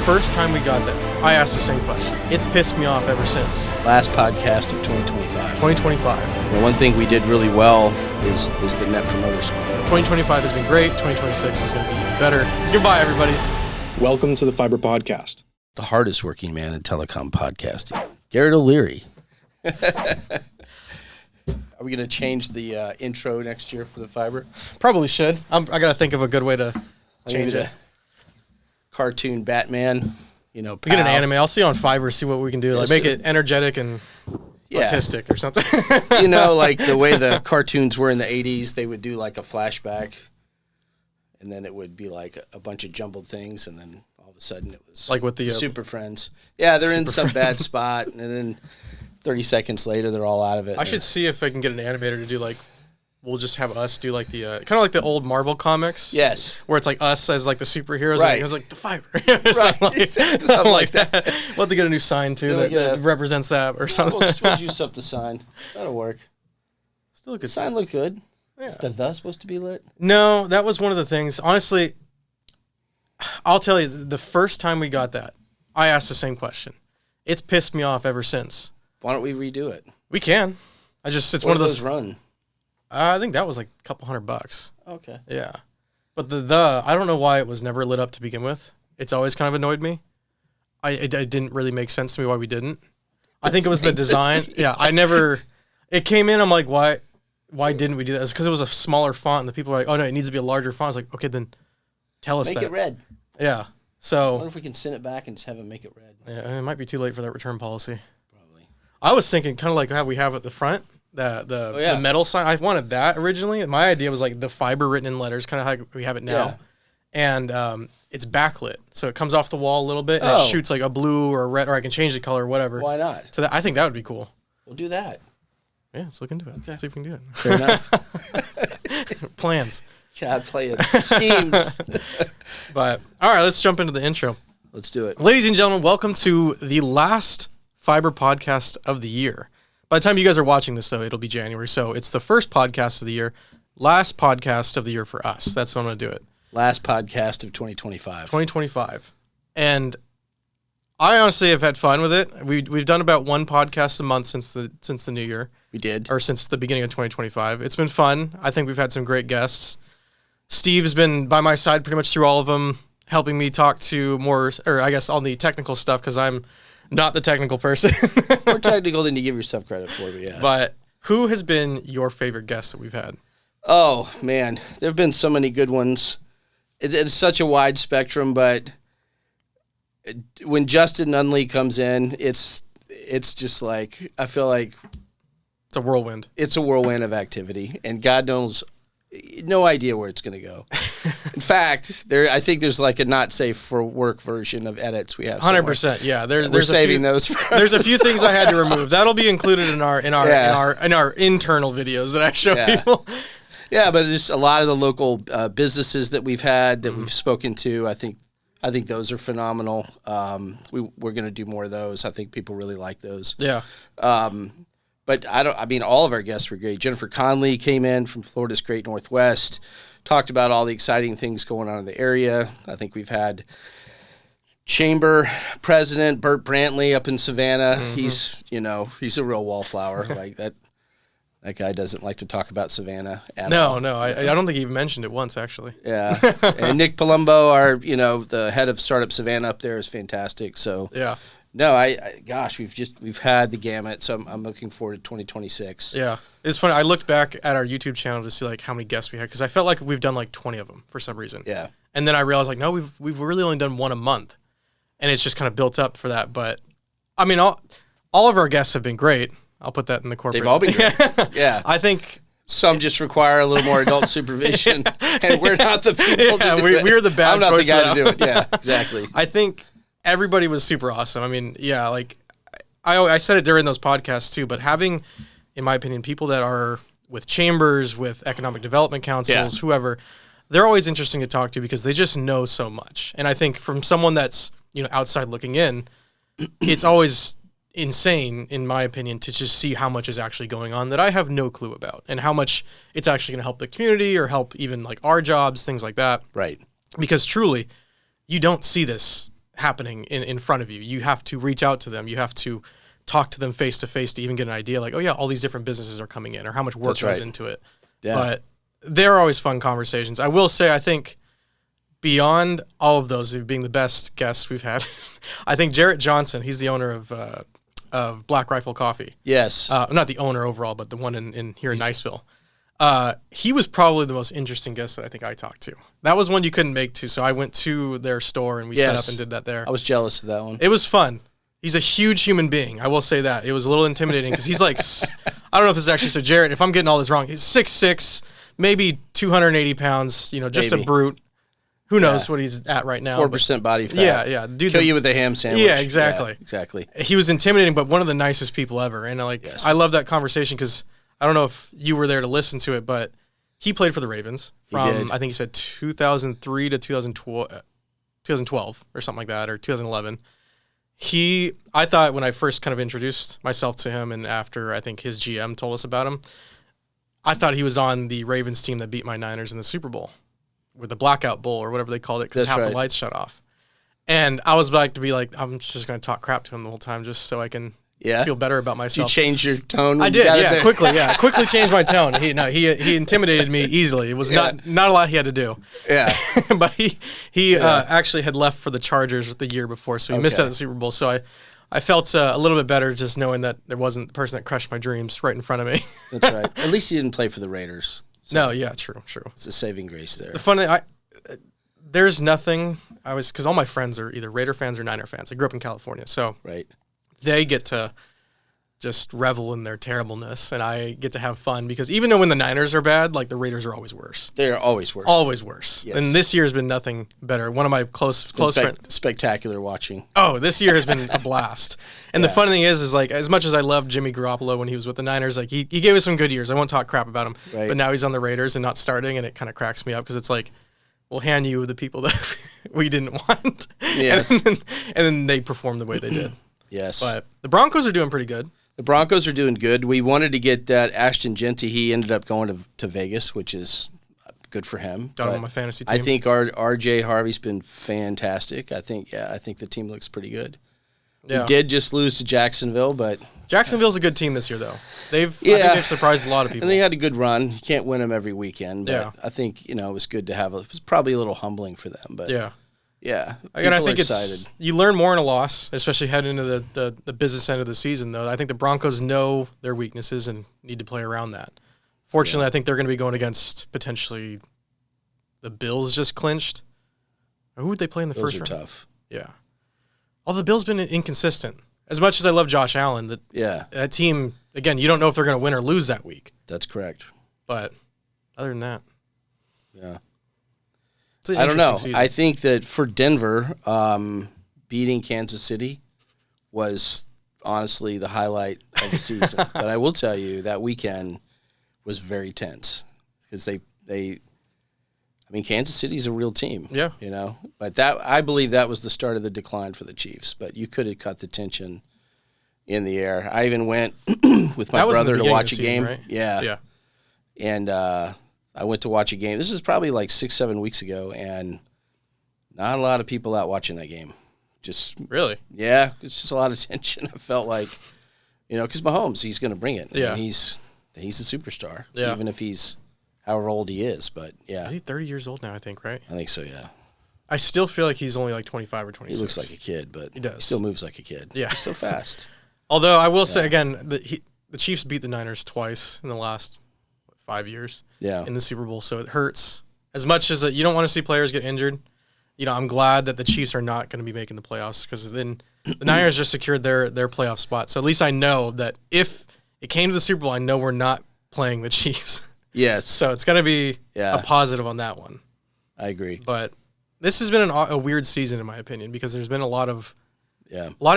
first time we got that, I asked the same question. It's pissed me off ever since. Last podcast of 2025. 2025. The one thing we did really well is the Net Promoter Score. 2025 has been great. 2026 is going to be even better. Goodbye, everybody. Welcome to the Fiber Podcast. The hardest working man in telecom podcasting, Garret O'Leary. Are we going to change the intro next year for the Fiber? Probably should. I got to think of a good way to change it. Cartoon Batman, We get an anime. I'll see on Fiverr, see what we can do. Like make it energetic and autistic or something. Like the way the cartoons were in the 80s, they would do like a flashback, and then it would be like a bunch of jumbled things, and then all of a sudden it was like with the Super Friends. Yeah, they're in some Friends. bad spot, and then 30 seconds later they're all out of it. I should see if I can get an animator to do we'll just have us do like the kind of like the old Marvel comics. Yes, where it's like us as like the superheroes. Right. And it was like the Fiber. Right. Something like that. We'll have to get a new sign too that represents that or something. We'll juice up the sign. That'll work. Still a good sign. Look good. Yeah. Is the supposed to be lit? No, that was one of the things. Honestly, I'll tell you, the first time we got that, I asked the same question. It's pissed me off ever since. Why don't we redo it? We can. It's what one of those those run. I think that was like a couple $100. Okay. Yeah. But the I don't know why it was never lit up to begin with. It's always kind of annoyed me. It didn't really make sense to me why we didn't. I think it was the design. Yeah, it came in, I'm like, why didn't we do that? It's because it was a smaller font, and the people were like, oh no, it needs to be a larger font. I was like, okay, then tell us Make that. it red. Yeah. I So wonder if we can send it back and just have them make it red. yeah, it might be too late for that return policy. Probably. I was thinking kind of like how we have at the front. The metal sign. I wanted that originally. My idea was like the Fiber written in letters, kind of how we have it now. Yeah. And it's backlit. So it comes off the wall a little bit and it shoots like a blue or a red, or I can change the color or whatever. Why not? So I think that would be cool. We'll do that. Yeah, let's look into it. Okay. See if we can do it. Fair enough. Plans. God, play it. Schemes. But all right, let's jump into the intro. Let's do it. Ladies and gentlemen, welcome to the last Fiber podcast of the year. By the time you guys are watching this, though, it'll be January. So it's the first podcast of the year, last podcast of the year for us. That's when I'm going to do it. Last podcast of 2025. 2025. And I honestly have had fun with it. We've done about one podcast a month since the new year. We did. Or since the beginning of 2025. It's been fun. I think we've had some great guests. Steve's been by my side pretty much through all of them, helping me talk to more, or I guess all the technical stuff, because I'm not the technical person. More technical than you give yourself credit for, but yeah. But who has been your favorite guest that we've had? Oh, man. There have been so many good ones. It's such a wide spectrum, but when Justin Nunley comes in, it's just like, I feel like it's a whirlwind. It's a whirlwind of activity, and God knows, no idea where it's going to go. In fact, I think there's like a not safe for work version of edits we have. 100%. Yeah, we're saving those. There's a few things I had to remove. That'll be included in our internal videos that I show people. Yeah, but just a lot of the local businesses that we've had that we've spoken to. I think those are phenomenal. We're going to do more of those. I think people really like those. Yeah. But all of our guests were great. Jennifer Conley came in from Florida's Great Northwest, talked about all the exciting things going on in the area. I think we've had Chamber President Bert Brantley up in Savannah. Mm-hmm. He's a real wallflower. Like that guy doesn't like to talk about Savannah at all. No, I don't think he even mentioned it once, actually. Yeah. And Nick Palumbo, the head of Startup Savannah up there, is fantastic. So yeah. No, we've had the gamut, so I'm looking forward to 2026. Yeah, it's funny. I looked back at our YouTube channel to see like how many guests we had, because I felt like we've done like 20 of them for some reason. Yeah, and then I realized like no, we've really only done one a month, and it's just kind of built up for that. But I mean, all of our guests have been great. I'll put that in the corporate. They've all been great. Yeah, I think. Some just require a little more adult supervision, and we're not the people to do it. We're the bad choice. I'm not the guy to do it. Yeah, exactly. I think everybody was super awesome. I mean, yeah, like I said it during those podcasts too, but having, in my opinion, people that are with chambers, with economic development councils, whoever, they're always interesting to talk to because they just know so much. And I think from someone that's, outside looking in, it's always insane, in my opinion, to just see how much is actually going on that I have no clue about, and how much it's actually going to help the community or help even like our jobs, things like that. Right. Because truly, you don't see this happening in front of you. You have to reach out to them. You have to talk to them face to face to even get an idea like, oh yeah, all these different businesses are coming in or how much work goes into it. Yeah. But they're always fun conversations. I will say, I think beyond all of those being the best guests we've had, I think Jarrett Johnson, he's the owner of Black Rifle Coffee. Yes. Not the owner overall, but the one in here in Niceville. He was probably the most interesting guest that I think I talked to. That was one you couldn't make to, so I went to their store and we set up and did that there. I was jealous of that one. It was fun. He's a huge human being. I will say that. It was a little intimidating because he's like, I don't know if this is actually, so Jarrett, if I'm getting all this wrong, he's 6'6", maybe 280 pounds, just a brute. Who knows what he's at right now. 4% body fat. Yeah. Dude's kill you with a ham sandwich. Yeah, exactly. Yeah, exactly. He was intimidating, but one of the nicest people ever. And I love that conversation because I don't know if you were there to listen to it, but he played for the Ravens from, I think he said 2003 to 2012 or something like that, or 2011. I thought when I first kind of introduced myself to him and after I think his GM told us about him, I thought he was on the Ravens team that beat my Niners in the Super Bowl, with the Blackout Bowl or whatever they called it, because half the lights shut off. And I was like I'm just going to talk crap to him the whole time just so I can feel better about myself. You changed your tone? I did, quickly. Quickly changed my tone. He intimidated me easily. It was not a lot he had to do. Yeah. But he actually had left for the Chargers the year before, so he missed out on the Super Bowl. So I felt a little bit better just knowing that there wasn't the person that crushed my dreams right in front of me. That's right. At least he didn't play for the Raiders. So no, yeah, true. It's a saving grace there. The funny, there's nothing. Because all my friends are either Raider fans or Niner fans. I grew up in California, so they get to just revel in their terribleness, and I get to have fun because even though when the Niners are bad, like the Raiders are always worse. They're always worse. Always worse. Yes. And this year has been nothing better. One of my close friends. Spectacular watching. Oh, this year has been a blast. And the funny thing is like as much as I loved Jimmy Garoppolo when he was with the Niners, like he gave us some good years. I won't talk crap about him, but now he's on the Raiders and not starting, and it kind of cracks me up because it's like, we'll hand you the people that we didn't want. Yes. And then they perform the way they did. Yes. But the Broncos are doing pretty good. The Broncos are doing good. We wanted to get that Ashton Genty. He ended up going to Vegas, which is good for him. Got him on my fantasy team. I think RJ Harvey's been fantastic. I think the team looks pretty good. Yeah. We did just lose to Jacksonville, but Jacksonville's a good team this year, though. I think they've surprised a lot of people. And they had a good run. You can't win them every weekend, but I think it was good to have. It was probably a little humbling for them, but yeah. Again, I think you learn more in a loss, especially heading into the business end of the season. Though I think the Broncos know their weaknesses and need to play around that. Fortunately, I think they're going to be going against potentially the Bills just clinched. Or who would they play in the first round? Those are tough. Yeah. Although the Bills been inconsistent. As much as I love Josh Allen, that team, again, you don't know if they're going to win or lose that week. That's correct. But other than that. Yeah. I don't know. Season. I think that for Denver, beating Kansas City was honestly the highlight of the season. But I will tell you that weekend was very tense because Kansas City's a real team. Yeah. But I believe that was the start of the decline for the Chiefs. But you could have cut the tension in the air. I even went with my brother to watch a game. Right? Yeah. Yeah. And I went to watch a game. This is probably like 6-7 weeks ago, and not a lot of people out watching that game. Just really, yeah, it's just a lot of tension. I felt like, because Mahomes, he's going to bring it. Yeah, he's a superstar. Yeah, even if he's however old he is. But yeah, is he 30 years old now? I think, right? I think so. Yeah. I still feel like he's only like 25 or 26. He looks like a kid, but he does. He still moves like a kid. Yeah, he's so fast. Although I will say again, the Chiefs beat the Niners twice in the last 5 years in the Super Bowl, so it hurts. As much as you don't want to see players get injured, I'm glad that the Chiefs are not going to be making the playoffs because then the Niners just secured their playoff spot. So at least I know that if it came to the Super Bowl, I know we're not playing the Chiefs. Yes. So it's going to be a positive on that one. I agree. But this has been a weird season in my opinion because there's been a lot of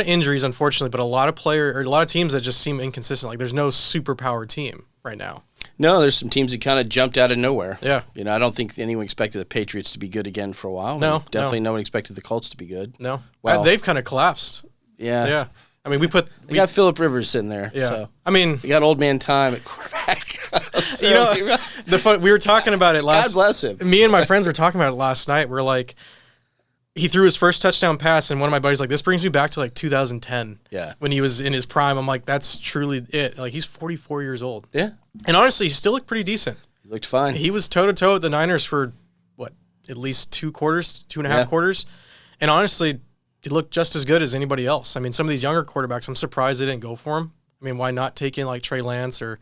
injuries, unfortunately, but a lot of teams that just seem inconsistent. Like there's no superpower team right now. No, there's some teams that kind of jumped out of nowhere. Yeah. I don't think anyone expected the Patriots to be good again for a while. No. Definitely no one expected the Colts to be good. No. Well, they've kind of collapsed. Yeah. Yeah. I mean, we got Phillip Rivers in there. Yeah. So. I mean, we got old man time at quarterback. We were talking about it last. God bless him. Me and my friends were talking about it last night. We're like, he threw his first touchdown pass, and one of my buddies like, this brings me back to like 2010. Yeah. When he was in his prime. I'm like, that's truly it. Like, he's 44 years old. Yeah. And honestly, he still looked pretty decent. He looked fine. He was toe-to-toe with the Niners for, at least 2 quarters, 2.5 quarters. And honestly, he looked just as good as anybody else. I mean, some of these younger quarterbacks, I'm surprised they didn't go for him. I mean, why not take in like Trey Lance or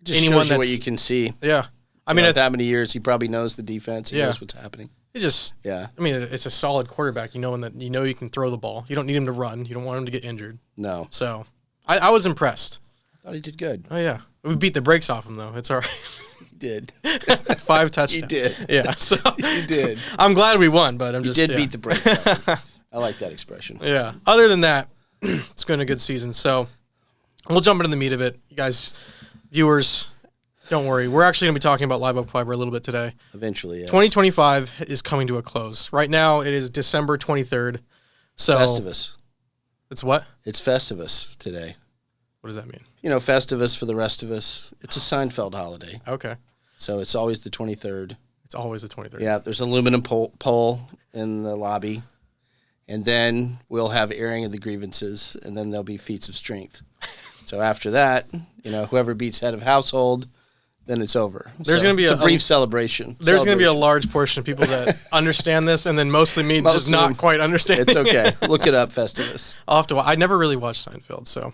just anyone shows you what you can see. Yeah. I mean, that many years, he probably knows the defense. He knows what's happening. I mean, it's a solid quarterback. You know you can throw the ball. You don't need him to run. You don't want him to get injured. No. So I was impressed. I thought he did good. Oh, yeah. We beat the brakes off him, though. It's all right. He did. 5 touchdowns. You did. Yeah. So you did. I'm glad we won, but I'm just. You did beat the brakes off him. I like that expression. Yeah. Other than that, it's been a good season. So we'll jump into the meat of it. You guys, viewers, don't worry. We're actually going to be talking about LiveOak Fiber a little bit today. Eventually, yes. 2025 is coming to a close. Right now, it is December 23rd. So Festivus. It's what? It's Festivus today. What does that mean? You know, Festivus for the rest of us. It's a Seinfeld holiday. Okay. So it's always the 23rd. It's always the 23rd. Yeah, there's an aluminum pole in the lobby. And then we'll have airing of the grievances, and then there'll be feats of strength. So after that, whoever beats head of household, then it's over. There's going to be a brief celebration. There's going to be a large portion of people that understand this, and then mostly me just not quite understanding. It's okay. Look it up, Festivus. I'll have to. I never really watched Seinfeld, so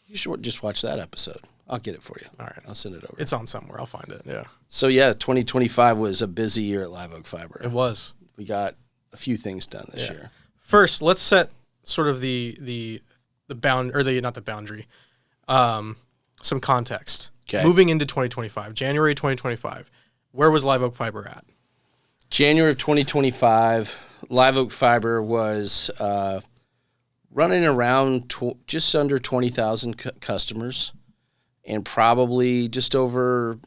you should just watch that episode. I'll get it for you. All right, I'll send it over. It's on somewhere. I'll find it. Yeah. So 2025 was a busy year at LiveOak Fiber. It was. We got a few things done this year. First, let's set sort of the bound, or not the boundary, some context. Okay. Moving into 2025, January 2025, where was LiveOak Fiber at? January of 2025, LiveOak Fiber was running around just under 20,000 customers, and probably just over,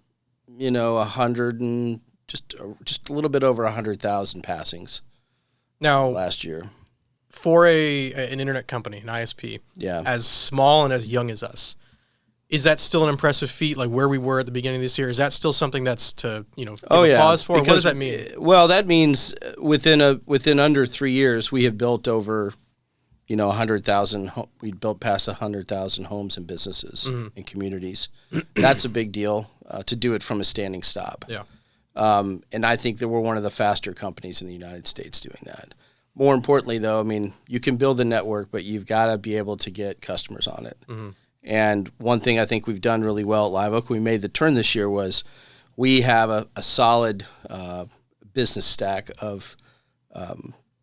100 and just a little bit over 100,000 passings. Now, last year, for an internet company, an ISP, as small and as young as us, is that still an impressive feat? Like where we were at the beginning of this year, is that still something that's to pause for? What does that mean? Well, that means within under 3 years, we have built over 100,000. We built past 100,000 homes and businesses and communities. That's a big deal to do it from a standing stop. Yeah. And I think that we're one of the faster companies in the United States doing that. More importantly, though, I mean, you can build a network, but you've got to be able to get customers on it. Mm-hmm. And one thing I think we've done really well at LiveOak, we made the turn this year, was we have a solid business stack of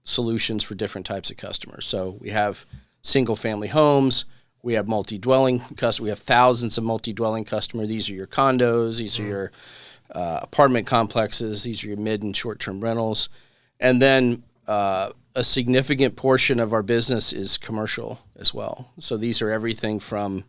solutions for different types of customers. So we have single-family homes, we have multi-dwelling customers, we have thousands of multi-dwelling customers. These are your condos, these are your apartment complexes, these are your mid and short-term rentals. And then a significant portion of our business is commercial as well. So these are everything from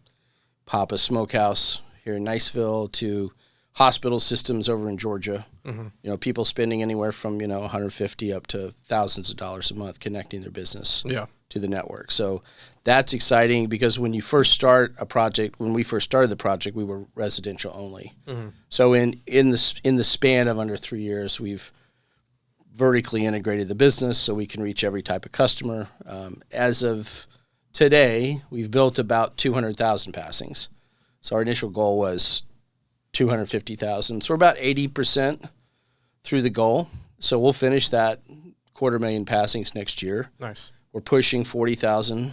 Papa's Smokehouse here in Niceville to hospital systems over in Georgia. Mm-hmm. People spending anywhere from, $150 up to thousands of dollars a month connecting their business to the network. So that's exciting because when you first start a project, when we first started the project, we were residential only. Mm-hmm. So in the span of under 3 years, we've vertically integrated the business so we can reach every type of customer. As of today, we've built about 200,000 passings. So our initial goal was 250,000. So we're about 80% through the goal. So we'll finish that 250,000 passings next year. Nice. We're pushing 40,000,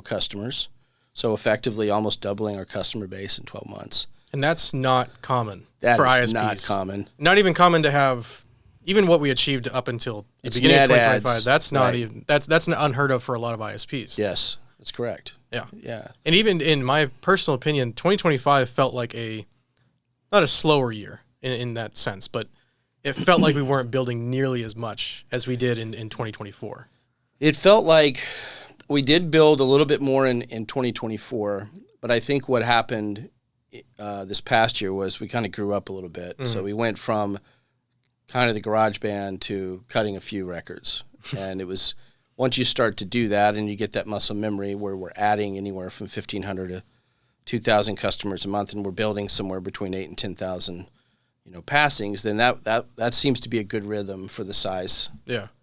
customers. So effectively almost doubling our customer base in 12 months. And that's not common for ISPs. That is not common. Not even common to have. Even what we achieved up until the beginning of 2025, that's not even that's unheard of for a lot of ISPs. Yes, that's correct. Yeah. Yeah. And even in my personal opinion, 2025 felt like not a slower year in that sense, but it felt like we weren't building nearly as much as we did in 2024. It felt like we did build a little bit more in 2024, but I think what happened this past year was we kind of grew up a little bit. Mm-hmm. So we went from kind of the garage band to cutting a few records. And it was, once you start to do that and you get that muscle memory where we're adding anywhere from 1,500 to 2,000 customers a month and we're building somewhere between 8,000 and 10,000, passings, then that seems to be a good rhythm for the size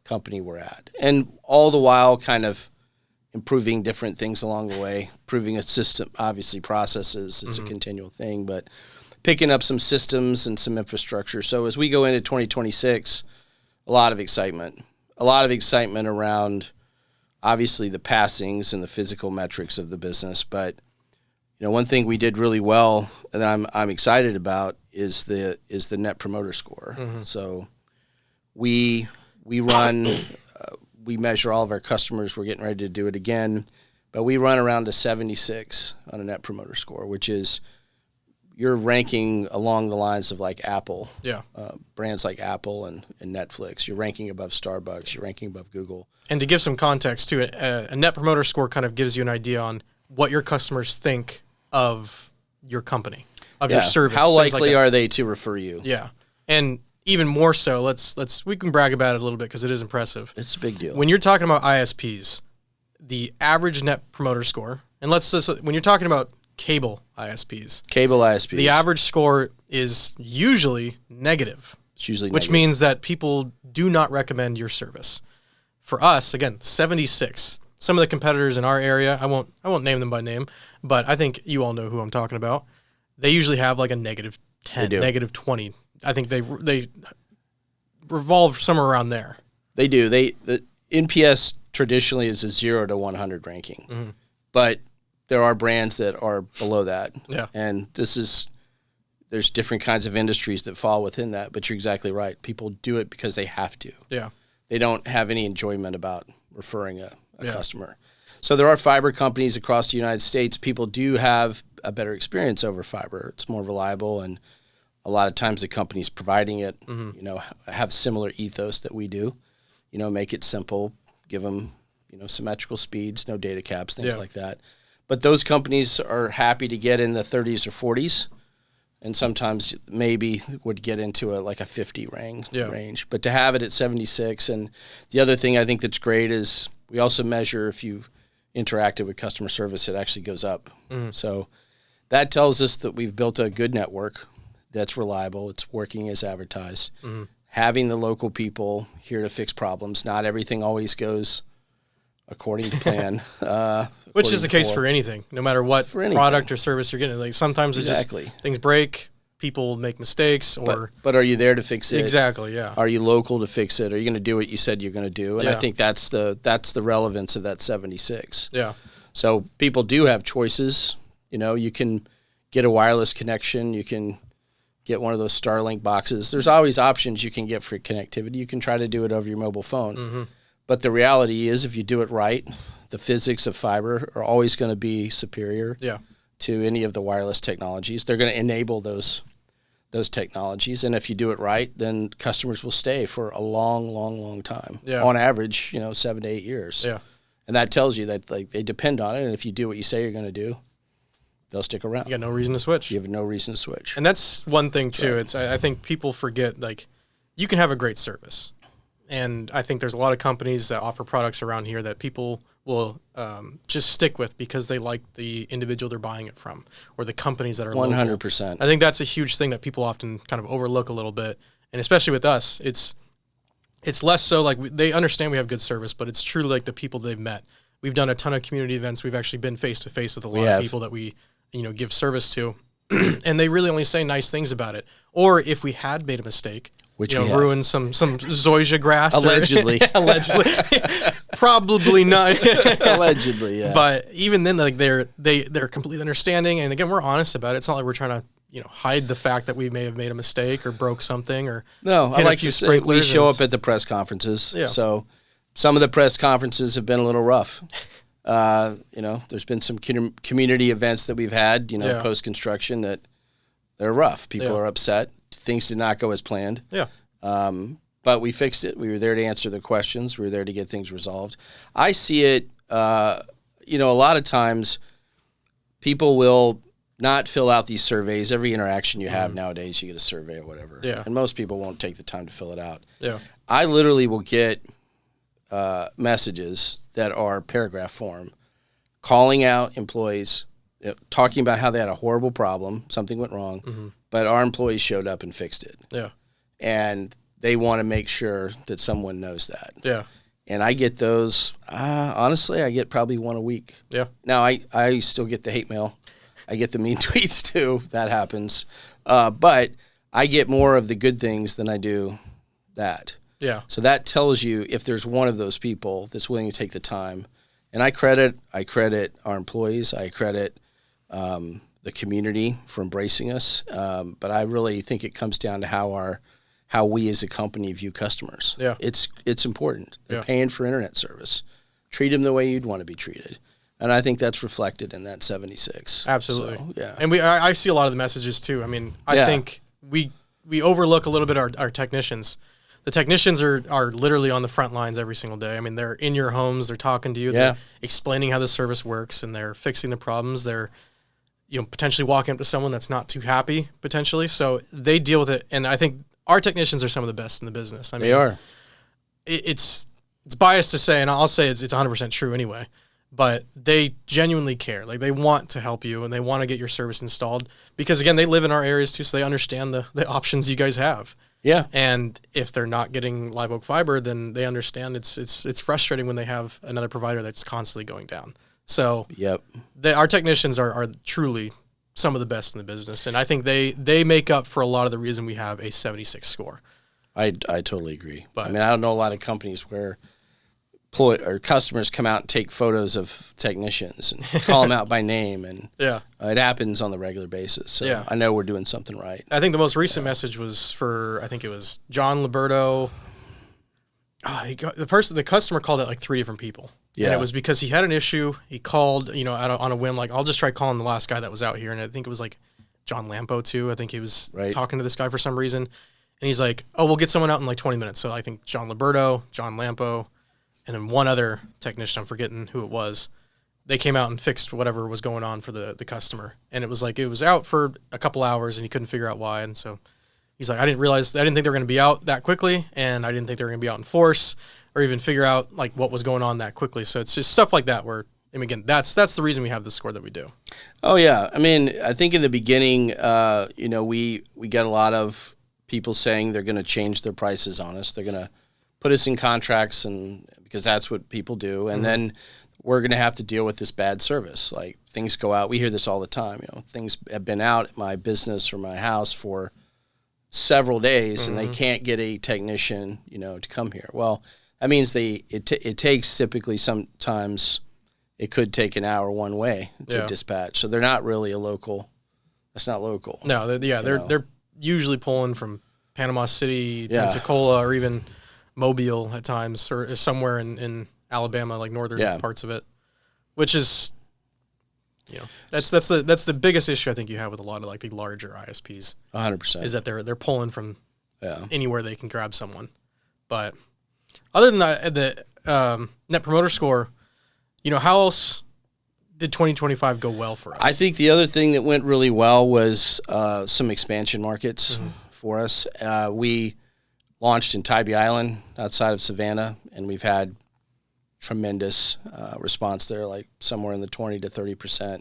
company we're at. And all the while kind of improving different things along the way, improving a system, obviously processes, it's a continual thing, but picking up some systems and some infrastructure. So as we go into 2026, a lot of excitement around obviously the passings and the physical metrics of the business. But, one thing we did really well and I'm excited about is the Net Promoter Score. So we run, we measure all of our customers. We're getting ready to do it again, but we run around a 76 on a Net Promoter Score, which is you're ranking along the lines of like Apple, brands like Apple and Netflix. You're ranking above Starbucks. You're ranking above Google. And to give some context to it, a Net Promoter Score kind of gives you an idea on what your customers think of your company, of your service. How likely are they to refer you? Yeah, and even more so, we can brag about it a little bit because it is impressive. It's a big deal. When you're talking about ISPs, the average Net Promoter Score, and when you're talking about cable ISPs, the average score is usually negative. It's usually which means that people do not recommend your service. For us, again, 76. Some of the competitors in our area, I won't name them by name, but I think you all know who I'm talking about. They usually have like a negative 10, negative 20. I think they revolve somewhere around there. They do. The NPS traditionally is a 0 to 100 ranking, but there are brands that are below that. Yeah. And there's different kinds of industries that fall within that, but you're exactly right. People do it because they have to. Yeah. They don't have any enjoyment about referring a customer. So there are fiber companies across the United States. People do have a better experience over fiber. It's more reliable, and a lot of times the companies providing it, have similar ethos that we do. Make it simple, give them, symmetrical speeds, no data caps, things like that. But those companies are happy to get in the 30s or 40s, and sometimes maybe would get into a 50 range. But to have it at 76, and the other thing I think that's great is we also measure if you interacted with customer service, it actually goes up. So that tells us that we've built a good network that's reliable. It's working as advertised. Having the local people here to fix problems. Not everything always goes according to plan. Which is the case for anything, no matter what product or service you're getting. Like sometimes it's just things break, people make mistakes, or but are you there to fix it? Exactly, yeah. Are you local to fix it? Are you going to do what you said you're going to do? And I think that's the relevance of that 76. Yeah. So people do have choices. You can get a wireless connection. You can get one of those Starlink boxes. There's always options you can get for connectivity. You can try to do it over your mobile phone. But the reality is, if you do it right, the physics of fiber are always going to be superior to any of the wireless technologies. They're going to enable those technologies, and if you do it right, then customers will stay for a long, long, long time. On average, 7 to 8 years. And that tells you that they depend on it, and if you do what you say you're going to do, they'll stick around. You got no reason to switch. You have no reason to switch. And that's one thing too. I think people forget, you can have a great service. And I think there's a lot of companies that offer products around here that people will just stick with because they like the individual they're buying it from or the companies that are 100%. Local. I think that's a huge thing that people often kind of overlook a little bit. And especially with us, it's less so they understand we have good service, but it's truly the people they've met. We've done a ton of community events. We've actually been face-to-face with a lot of people that we give service to. And they really only say nice things about it. Or if we had made a mistake, which ruin some zoysia grass. Allegedly. Allegedly. Probably not. Allegedly, yeah. But even then, they're completely understanding. And again, we're honest about it. It's not like we're trying to, hide the fact that we may have made a mistake or broke something or no, I like to say we show up at the press conferences. Yeah. So some of the press conferences have been a little rough. There's been some community events that we've had, post-construction that they're rough. People are upset. Things did not go as planned. Yeah. But we fixed it. We were there to answer the questions. We were there to get things resolved. I see it, a lot of times people will not fill out these surveys. Every interaction you have nowadays, you get a survey or whatever. Yeah. And most people won't take the time to fill it out. Yeah. I literally will get messages that are paragraph form, calling out employees, talking about how they had a horrible problem, something went wrong, but our employees showed up and fixed it. Yeah. And they want to make sure that someone knows that. Yeah. And I get those, honestly, I get probably one a week. Yeah. Now, I still get the hate mail. I get the mean tweets too. That happens. But I get more of the good things than I do that. Yeah. So that tells you if there's one of those people that's willing to take the time. And I credit our employees. I credit the community for embracing us. But I really think it comes down to how we as a company view customers. Yeah. It's important. They're Yeah. paying for internet service. Treat them the way you'd want to be treated. And I think that's reflected in that 76. Absolutely. So, yeah. And I see a lot of the messages too. I mean, I think we overlook a little bit our technicians. The technicians are literally on the front lines every single day. I mean, they're in your homes, they're talking to you, they're explaining how the service works, and they're fixing the problems. They're, potentially walking up to someone that's not too happy, potentially. So they deal with it. And I think our technicians are some of the best in the business. I mean, they are. It's biased to say, and I'll say it's 100% true anyway, but they genuinely care. Like, they want to help you and they want to get your service installed because, again, they live in our areas too, so they understand the options you guys have. Yeah. And if they're not getting LiveOak Fiber, then they understand it's frustrating when they have another provider that's constantly going down. So our technicians are truly some of the best in the business, and I think they make up for a lot of the reason we have a 76 score. I totally agree. But I mean, I don't know a lot of companies where customers come out and take photos of technicians and call them out by name, and it happens on the regular basis. So I know we're doing something right. I think the most recent message was for, I think it was John Liberto. The customer called it like 3 different people. Yeah. And it was because he had an issue. He called, on a whim, like, I'll just try calling the last guy that was out here. And I think it was like John Lampo too. I think he was talking to this guy for some reason. And he's like, oh, we'll get someone out in like 20 minutes. So I think John Liberto, John Lampo, and then one other technician, I'm forgetting who it was, they came out and fixed whatever was going on for the customer. And it was like, it was out for a couple hours and he couldn't figure out why. And so he's like, I didn't think they were going to be out that quickly. And I didn't think they were going to be out in force or even figure out like what was going on that quickly. So it's just stuff like that where, and again, that's the reason we have the score that we do. Oh yeah. I mean, I think in the beginning, we got a lot of people saying they're going to change their prices on us. They're going to put us in contracts, and because that's what people do. And then we're going to have to deal with this bad service. Like, things go out. We hear this all the time. Things have been out at my business or my house for several days, and they can't get a technician, to come here. Well, that means it takes typically, sometimes it could take an hour one way to dispatch. So they're not really a local. That's not local. No, they're usually pulling from Panama City, Pensacola, or even Mobile at times, or somewhere in Alabama, like northern parts of it, which is, that's the biggest issue I think you have with a lot of like the larger ISPs. 100% is that they're pulling from anywhere they can grab someone. But other than that, the Net Promoter Score, how else did 2025 go well for us? I think the other thing that went really well was some expansion markets for us. We launched in Tybee Island outside of Savannah, and we've had tremendous response there, like somewhere in the 20 to 30%,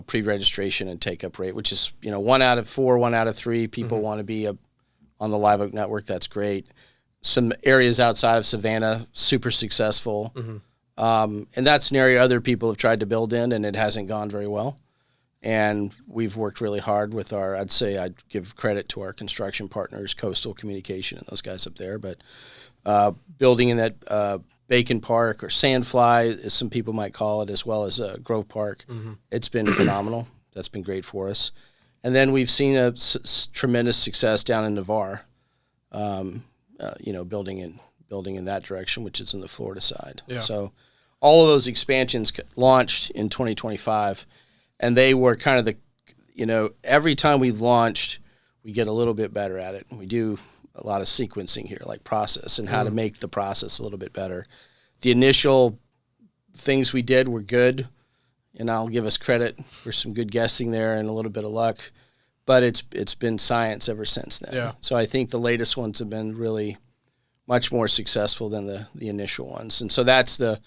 pre-registration and take-up rate, which is, 1 out of 4, 1 out of 3 people want to be on the LiveOak network. That's great. Some areas outside of Savannah, super successful. And that's an area other people have tried to build in, and it hasn't gone very well. And we've worked really hard with I'd give credit to our construction partners, Coastal Communication, and those guys up there. But building in that Bacon Park, or Sandfly, as some people might call it, as well as Grove Park, it's been phenomenal. That's been great for us. And then we've seen a tremendous success down in Navarre, building in that direction, which is in the Florida side. Yeah. So all of those expansions launched in 2025, and they were kind of every time we've launched, we get a little bit better at it. We do a lot of sequencing here, like process and how to make the process a little bit better. The initial things we did were good, and I'll give us credit for some good guessing there and a little bit of luck, but it's been science ever since then. Yeah. So I think the latest ones have been really much more successful than the initial ones. And so that's the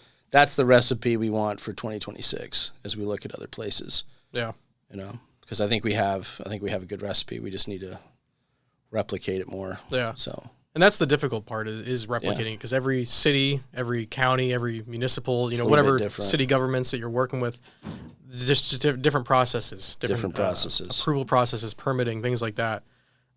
recipe we want for 2026 as we look at other places. Yeah. Because I think we have a good recipe. We just need to replicate it more. Yeah. So And that's the difficult part is replicating it, because every city, every county, every municipal, whatever city governments that you're working with, just different processes, different processes, approval processes, permitting, things like that.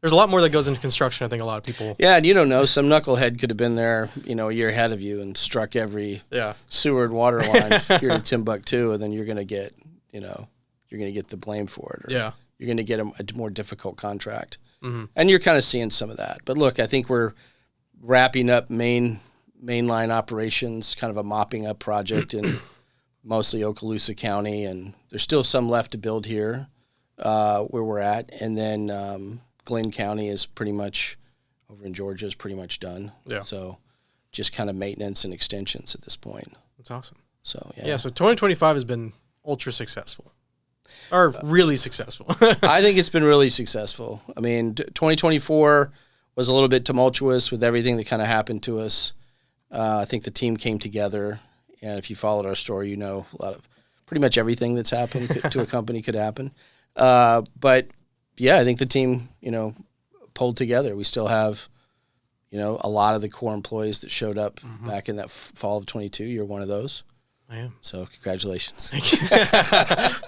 There's a lot more that goes into construction. I think a lot of people. Yeah, and you don't know. Some knucklehead could have been there, a year ahead of you and struck every sewer and water line here to Timbuktu, and then you're going to get, the blame for it. Or you're going to get a more difficult contract. Mm-hmm. And you're kind of seeing some of that. But look, I think we're wrapping up mainline operations, kind of a mopping up project in mostly Okaloosa County, and there's still some left to build here where we're at. And then Glenn County is pretty much, over in Georgia, is pretty much done. Yeah. So just kind of maintenance and extensions at this point. That's awesome. So, so 2025 has been ultra successful. Or really successful. I think it's been really successful. I mean, 2024 was a little bit tumultuous with everything that kind of happened to us. I think the team came together, and if you followed our story, pretty much everything that's happened to a company could happen. But yeah, I think the team, pulled together. We still have, a lot of the core employees that showed up back in that fall of 22. You're one of those. I am. So congratulations. Thank you.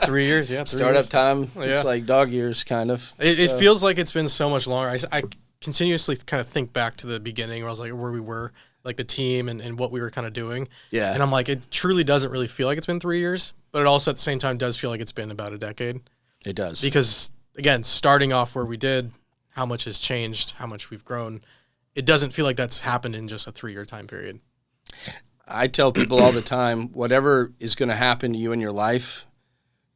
3 years, yeah. Startup time looks like dog years, kind of. It feels like it's been so much longer. I continuously kind of think back to the beginning where I was like, where we were, like the team and what we were kind of doing. Yeah. And I'm like, it truly doesn't really feel like it's been 3 years, but it also at the same time does feel like it's been about a decade. It does. Because, again, starting off where we did, how much has changed, how much we've grown, it doesn't feel like that's happened in just a 3-year time period. I tell people all the time, whatever is going to happen to you in your life,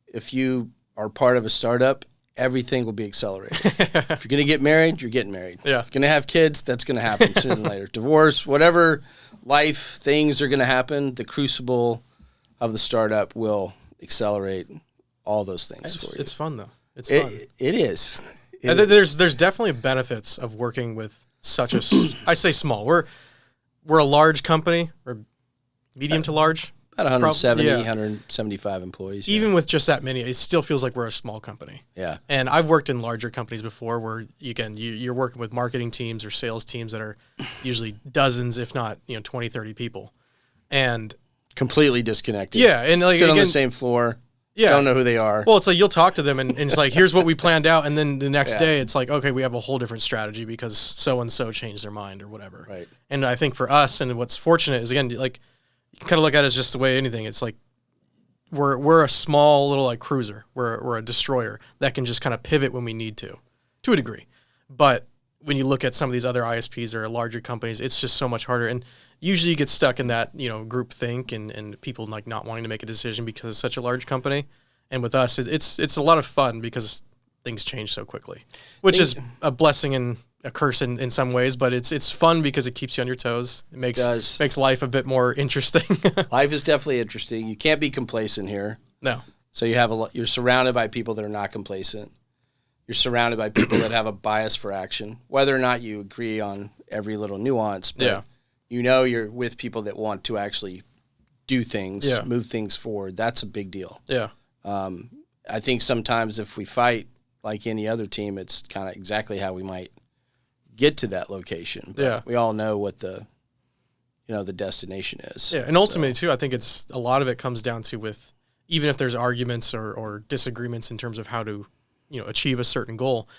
if you are part of a startup, everything will be accelerated. If you're going to get married, you're getting married. Yeah. If you're going to have kids, that's going to happen sooner than later. Divorce, whatever life things are going to happen, the crucible of the startup will accelerate all those things for you. It's fun, though. It's fun. It is. There's definitely benefits of working with such a, I say small. We're a large company, or medium to large. About 170, 175 employees. Even with just that many, it still feels like we're a small company. Yeah. And I've worked in larger companies before where, you're working with marketing teams or sales teams that are usually dozens, if not, 20, 30 people. And completely disconnected. Yeah. And sit on the same floor. Yeah. Don't know who they are. Well, it's like you'll talk to them and it's like, here's what we planned out. And then the next day it's like, okay, we have a whole different strategy because so-and-so changed their mind or whatever. Right. And I think for us, and what's fortunate is, again, like, you can kind of look at it as just the way anything. It's like we're a small little like cruiser. We're a destroyer that can just kind of pivot when we need to a degree. But when you look at some of these other ISPs or larger companies, it's just so much harder. And usually you get stuck in that, group think and people like not wanting to make a decision because it's such a large company. And with us, it's a lot of fun because things change so quickly, which is a blessing and a curse in some ways, but it's fun because it keeps you on your toes. It makes life a bit more interesting. Life is definitely interesting. You can't be complacent here. No. So you're surrounded by people that are not complacent. You're surrounded by people that have a bias for action, whether or not you agree on every little nuance, but you're with people that want to actually do things, move things forward. That's a big deal. Yeah. I think sometimes if we fight like any other team, it's kind of exactly how we might get to that location. But we all know what the destination is. Yeah, and ultimately too, I think it's a lot of it comes down to with even if there's arguments or disagreements in terms of how to achieve a certain goal,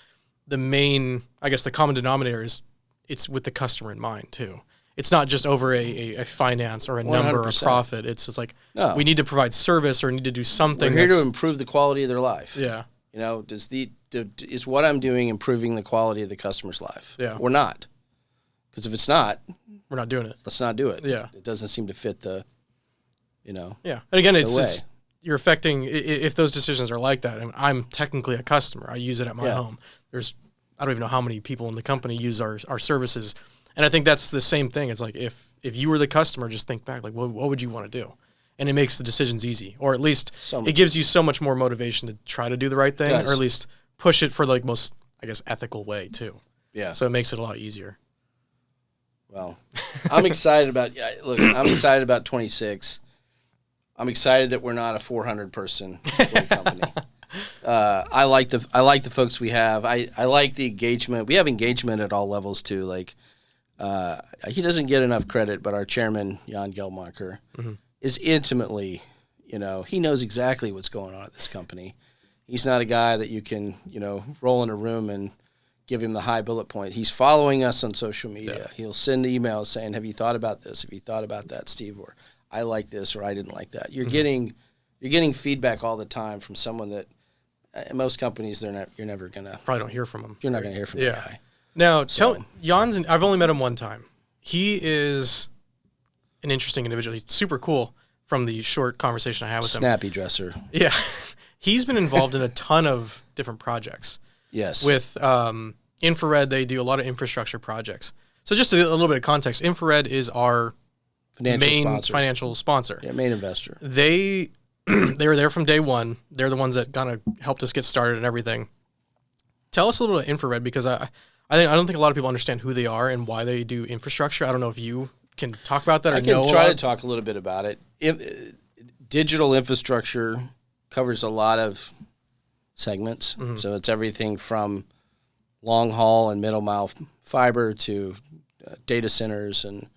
the main, I guess, the common denominator is it's with the customer in mind too. It's not just over a finance or a 100%. Number or a profit. It's just like we need to provide service or need to do something. We're here to improve the quality of their life. Yeah. Is what I'm doing improving the quality of the customer's life? Yeah. Or not? Because if it's not, we're not doing it. Let's not do it. Yeah. It doesn't seem to fit the. Yeah. And again, it's you're affecting if those decisions are like that. I mean, I'm technically a customer. I use it at my home. I don't even know how many people in the company use our services. And I think that's the same thing. It's like if you were the customer, just think back, like, what would you want to do? And it makes the decisions easy, or at least it gives you so much more motivation to try to do the right thing, or at least push it for the most, I guess, ethical way too. Yeah. So it makes it a lot easier. Well, I'm excited about. I'm excited about 26. I'm excited that we're not a 400-person company. I like the folks we have. I like the engagement. We have engagement at all levels too. Like he doesn't get enough credit, but our chairman, Jan Gelmacher, is intimately, he knows exactly what's going on at this company. He's not a guy that you can, roll in a room and give him the high bullet point. He's following us on social media. Yeah. He'll send emails saying, have you thought about this? Have you thought about that, Steve? Or I like this, or I didn't like that. You're getting feedback all the time from someone that in most companies you're never gonna probably don't hear from him. You're not gonna hear from the guy. Now, Jan's. I've only met him one time. He is an interesting individual. He's super cool from the short conversation I had with him. Snappy dresser. Yeah, he's been involved in a ton of different projects. Yes. With Infrared, they do a lot of infrastructure projects. So just a little bit of context, Infrared is our main financial sponsor. Yeah, main investor. They were there from day one. They're the ones that kind of helped us get started and everything. Tell us a little bit about Infrared, because I don't think a lot of people understand who they are and why they do infrastructure. I don't know if you can talk about that or know. I can try to talk a little bit about it. Digital infrastructure covers a lot of segments. So it's everything from long haul and middle mile fiber to data centers and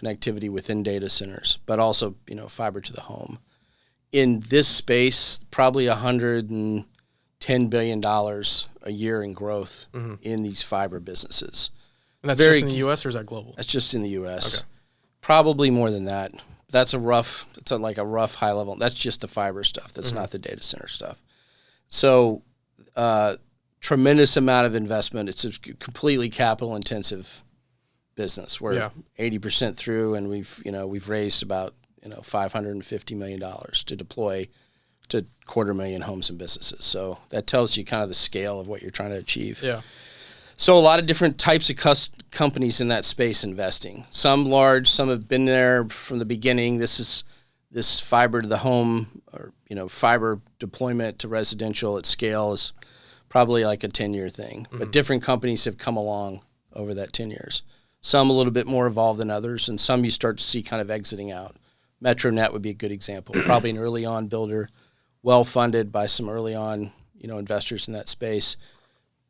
connectivity within data centers, but also, fiber to the home. In this space, probably $110 billion a year in growth in these fiber businesses. And that's just in the U.S. or is that global? That's just in the U.S. Okay. Probably more than that. That's like a rough high level. That's just the fiber stuff. That's not the data center stuff. So, tremendous amount of investment. It's a completely capital intensive business. We're 80% through, and we've raised about $550 million to deploy to 250,000 homes and businesses. So that tells you kind of the scale of what you're trying to achieve. Yeah. So a lot of different types of companies in that space investing. Some large, some have been there from the beginning. This fiber to the home, or fiber deployment to residential at scale is probably like a 10-year thing. But different companies have come along over that 10 years. Some a little bit more evolved than others, and some you start to see kind of exiting out. MetroNet would be a good example. Probably an early on builder, well funded by some early on investors in that space.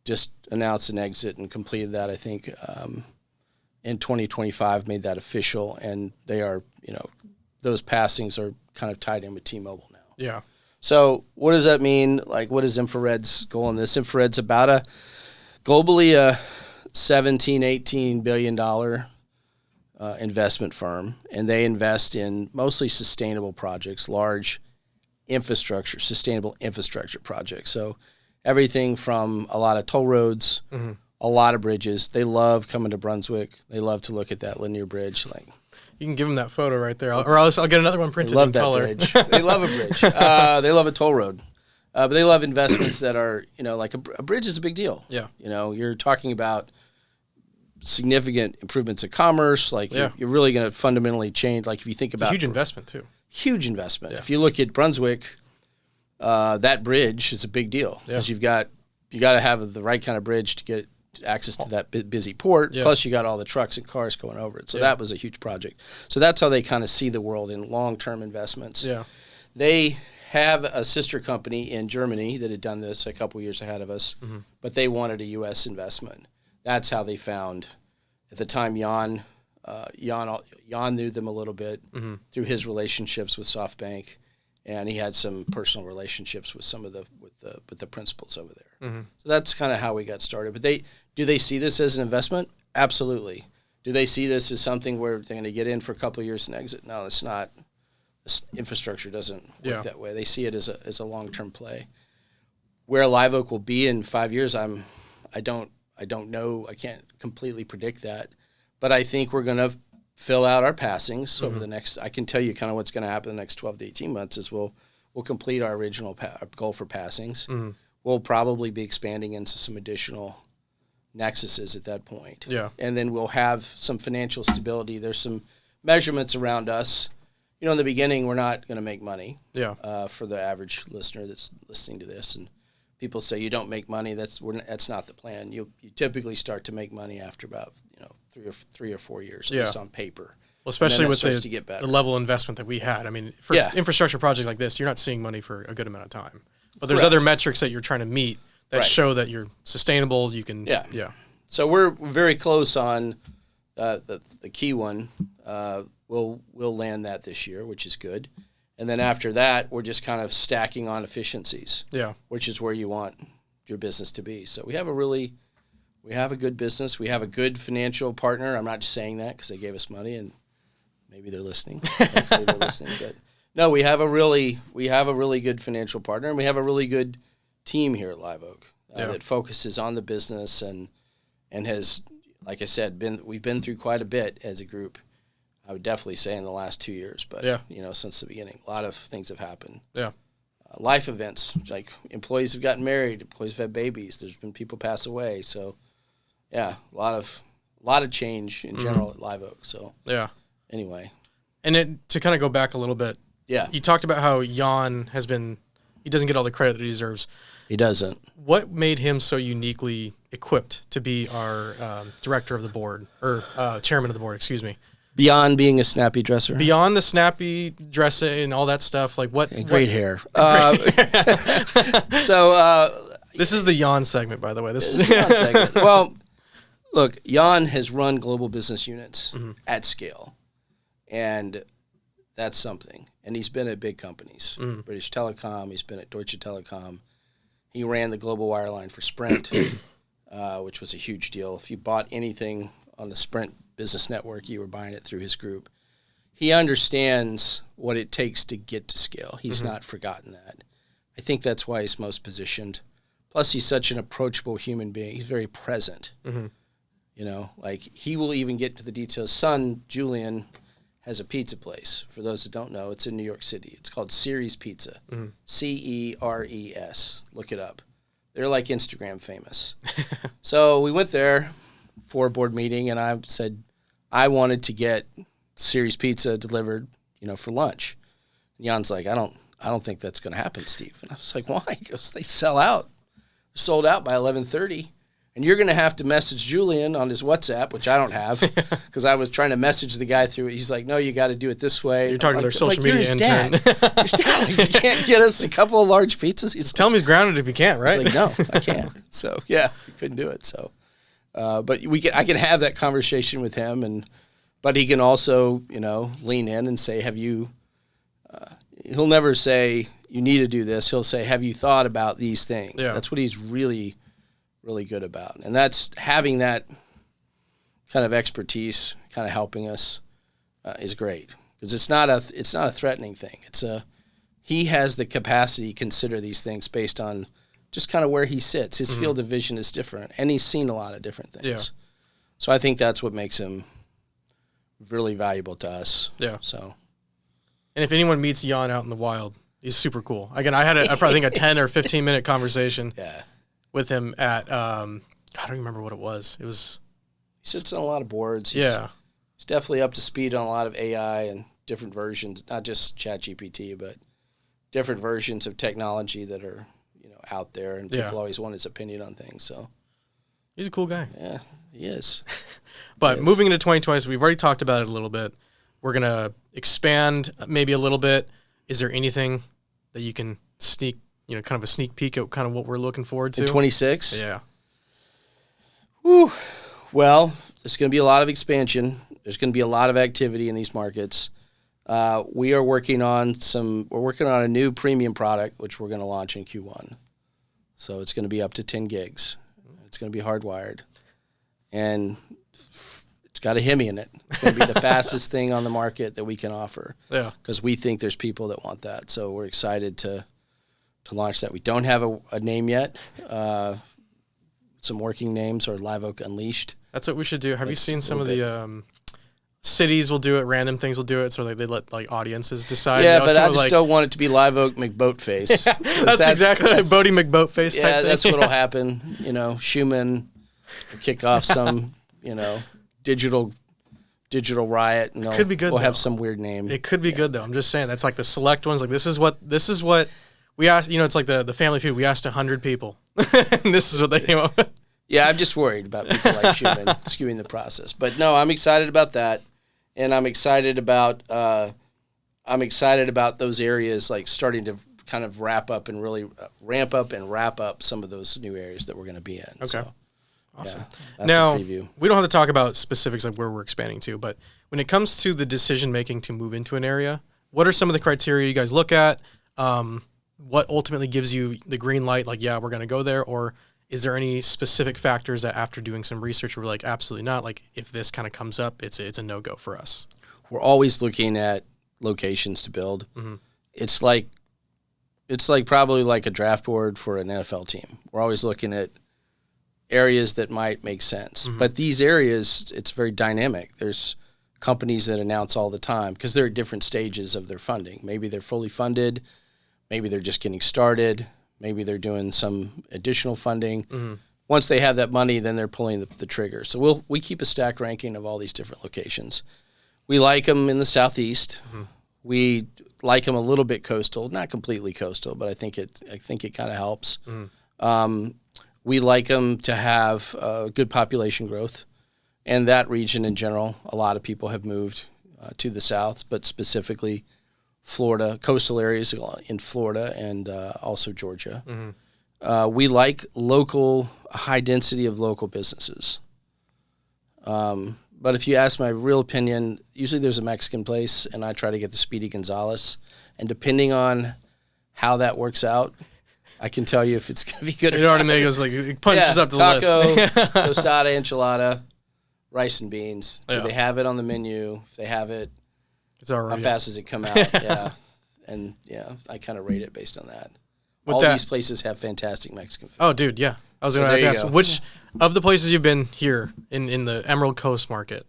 Just announced an exit and completed that, I think, in 2025, made that official, and they are, those passings are kind of tied in with T-Mobile now. Yeah. So what does that mean? Like, what is Infrared's goal in this? Infrared's about globally a $17-18 billion investment firm, and they invest in mostly sustainable projects, large sustainable infrastructure projects. So everything from a lot of toll roads, a lot of bridges. They love coming to Brunswick. They love to look at that linear bridge. Like, you can give them that photo right there, or else I'll get another one printed in color. Bridge. They love a bridge. They love a toll road. But they love investments that are, like a bridge is a big deal. Yeah. You're talking about significant improvements of commerce. Like, you're really going to fundamentally change. Like, if you think about it's a huge investment too. Huge investment. Yeah. If you look at Brunswick, that bridge is a big deal because you got to have the right kind of bridge to get access to that busy port. Yeah. Plus, you got all the trucks and cars going over it. So that was a huge project. So that's how they kind of see the world in long-term investments. Yeah, they have a sister company in Germany that had done this a couple years ahead of us, but they wanted a U.S. investment. That's how they found, at the time, Jan knew them a little bit through his relationships with SoftBank, and he had some personal relationships with some of the principals over there. So that's kind of how we got started. But do they see this as an investment? Absolutely. Do they see this as something where they're going to get in for a couple of years and exit? No, it's not. This infrastructure doesn't work that way. They see it as a long-term play. Where LiveOak will be in 5 years, I don't know. I can't completely predict that, but I think we're going to fill out our passings over the next. I can tell you kind of what's going to happen in the next 12 to 18 months is we'll complete our original goal for passings. We'll probably be expanding into some additional nexuses at that point. Yeah, and then we'll have some financial stability. There's some measurements around us. In the beginning, we're not going to make money. Yeah, for the average listener that's listening to this, and people say you don't make money. That's not the plan. You typically start to make money after about 3 or 4 years, at least on paper. Well, especially with the level of investment that we had. I mean, for infrastructure project like this, you're not seeing money for a good amount of time. But there's other metrics that you're trying to meet that show that you're sustainable. You can So we're very close on the key one. We'll land that this year, which is good. And then after that, we're just kind of stacking on efficiencies. Yeah. Which is where you want your business to be. So we have a good business. We have a good financial partner. I'm not just saying that because they gave us money and maybe they're listening. Hopefully they're listening. But no, we have a really good financial partner, and we have a really good team here at LiveOak that focuses on the business and has, like I said, we've been through quite a bit as a group. I would definitely say in the last 2 years, but since the beginning, a lot of things have happened. Yeah. Life events, like employees have gotten married, employees have had babies. There's been people pass away. So, yeah, a lot of change in general at LiveOak. So, anyway. And to kind of go back a little bit, you talked about how Jan he doesn't get all the credit that he deserves. He doesn't. What made him so uniquely equipped to be our director of the board, or chairman of the board, excuse me? Beyond being a snappy dresser? Beyond the snappy dressing and all that stuff, like what? Great hair. This is the Jan segment, by the way. This is the Jan segment. Well, look, Jan has run global business units at scale, and that's something. And he's been at big companies, British Telecom. He's been at Deutsche Telekom. He ran the global wireline for Sprint, which was a huge deal. If you bought anything on the Sprint business network, you were buying it through his group. He understands what it takes to get to scale. He's not forgotten that. I think that's why he's most positioned. Plus, he's such an approachable human being. He's very present. Like he will even get to the details. Son, Julian, has a pizza place. For those that don't know, it's in New York City. It's called Ceres Pizza. Ceres. Look it up. They're like Instagram famous. So we went there for a board meeting, and I said I wanted to get Ceres Pizza delivered, for lunch. And Jan's like, I don't think that's going to happen, Steve. And I was like, why? He goes, they sell out. They're sold out by 11:30. And you're going to have to message Julian on his WhatsApp, which I don't have, because I was trying to message the guy through it. He's like, no, you got to do it this way. You're talking to their social media intern. Your dad. You can't get us a couple of large pizzas. He's tell him he's grounded if he can't, right? He's like, no, I can't. So, yeah, he couldn't do it. So, but I can have that conversation with him, but he can also, lean in and say, have you, he'll never say, you need to do this. He'll say, have you thought about these things? Yeah. That's what he's really good about. And that's having that kind of expertise kind of helping us is great, because it's not a threatening thing. He has the capacity to consider these things based on just kind of where he sits. His field of vision is different, and he's seen a lot of different things. Yeah. So I think that's what makes him really valuable to us. Yeah. So, and if anyone meets Jan out in the wild, he's super cool. Again, I had I probably think a 10 or 15 minute conversation. Yeah. With him at, I don't remember what it was. It was. He sits on a lot of boards. He's definitely up to speed on a lot of AI and different versions, not just ChatGPT, but different versions of technology that are, out there, and people always want his opinion on things. So he's a cool guy. Yeah, he is. But moving into 2020, so we've already talked about it a little bit. We're gonna expand maybe a little bit. Is there anything that you can sneak? Kind of a sneak peek at kind of what we're looking forward to. In 26? Yeah. Whew. Well, there's going to be a lot of expansion. There's going to be a lot of activity in these markets. We're working on a new premium product, which we're going to launch in Q1. So it's going to be up to 10 gigs. It's going to be hardwired. And it's got a Hemi in it. It's going to be the fastest thing on the market that we can offer. Yeah. Because we think there's people that want that. So we're excited to launch that. We don't have a name yet. Some working names are LiveOak Unleashed. That's what we should do. Have you seen some of the cities will do it, random things will do it, so they let audiences decide? Yeah, but I just don't want it to be LiveOak McBoatface. That's exactly like Bodie McBoatface type thing. Yeah, that's what'll happen. Schumann will kick off some, digital riot. And could be good. We'll have some weird name. It could be good though. I'm just saying that's like the select ones. Like this is what we asked. It's like the Family Feud. We asked 100 people, and this is what they came up with. Yeah, I'm just worried about people like Schumann skewing the process. But no, I'm excited about that, and I'm excited about those areas like starting to kind of wrap up and really ramp up and wrap up some of those new areas that we're going to be in. Okay. So, Awesome. Yeah, that's now, a preview. we don't have to talk about specifics of where we're expanding to, but when it comes to the decision making to move into an area, what are some of the criteria you guys look at? What ultimately gives you the green light, like, yeah, we're going to go there? Or is there any specific factors that after doing some research, we're like, absolutely not? Like, if this kind of comes up, it's a no-go for us. We're always looking at locations to build. Mm-hmm. It's like probably like a draft board for an NFL team. We're always looking at areas that might make sense. Mm-hmm. But these areas, it's very dynamic. There's companies that announce all the time because they're at different stages of their funding. Maybe they're fully funded. Maybe they're just getting started. Maybe they're doing some additional funding. Mm-hmm. Once they have that money, then they're pulling the trigger. So we keep a stack ranking of all these different locations. We like them in the southeast. Mm-hmm. We like them a little bit coastal, not completely coastal, but I think it kind of helps. Mm-hmm. We like them to have good population growth, and that region in general. A lot of people have moved to the south, but specifically Florida, coastal areas in Florida and also Georgia. Mm-hmm. We like high density of local businesses. But if you ask my real opinion, usually there's a Mexican place, and I try to get the Speedy Gonzales. And depending on how that works out, I can tell you if it's going to be good or not. It punches up the taco, list. tostada, enchilada, rice and beans. Yeah. Do they have it on the menu? If they have it, it's all right. How fast does it come out? Yeah. And, I kind of rate it based on that. These places have fantastic Mexican food. Oh, dude, yeah. I was going to ask, which of the places you've been here in the Emerald Coast market,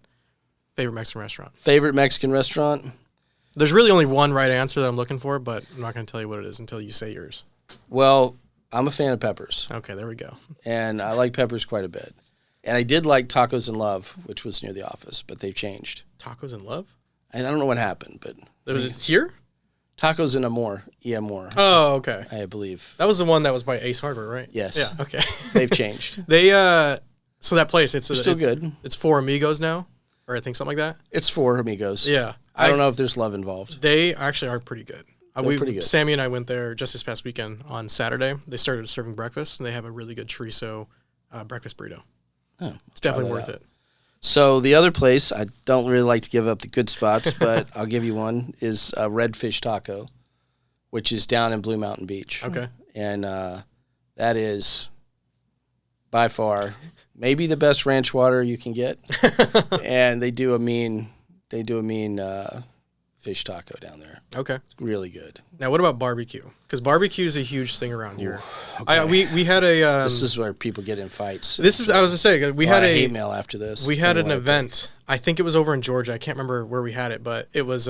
favorite Mexican restaurant? Favorite Mexican restaurant? There's really only one right answer that I'm looking for, but I'm not going to tell you what it is until you say yours. Well, I'm a fan of peppers. Okay, there we go. And I like peppers quite a bit. And I did like Tacos in Love, which was near the office, but they've changed. Tacos in Love? And I don't know what happened, but... Was it here? Tacos in Amor, Amor. Oh, okay. I believe. That was the one that was by Ace Hardware, right? Yes. Yeah, okay. They've changed. So that place, it's still good. It's Four Amigos now, or I think something like that. It's Four Amigos. Yeah. I don't know if there's love involved. They actually are pretty good. They're pretty good. Sammy and I went there just this past weekend on Saturday. They started serving breakfast, and they have a really good chorizo breakfast burrito. Oh, it's definitely worth it. So the other place, I don't really like to give up the good spots, but I'll give you one, is Redfish Taco, which is down in Blue Mountain Beach. Okay. And that is by far maybe the best ranch water you can get. And they do a mean fish taco down there. Okay. It's really good. Now, what about barbecue? Because barbecue is a huge thing around here. Okay. We had a... this is where people get in fights. I was going to say, we had a hate mail after this. We had an event. I think it was over in Georgia. I can't remember where we had it, but it was...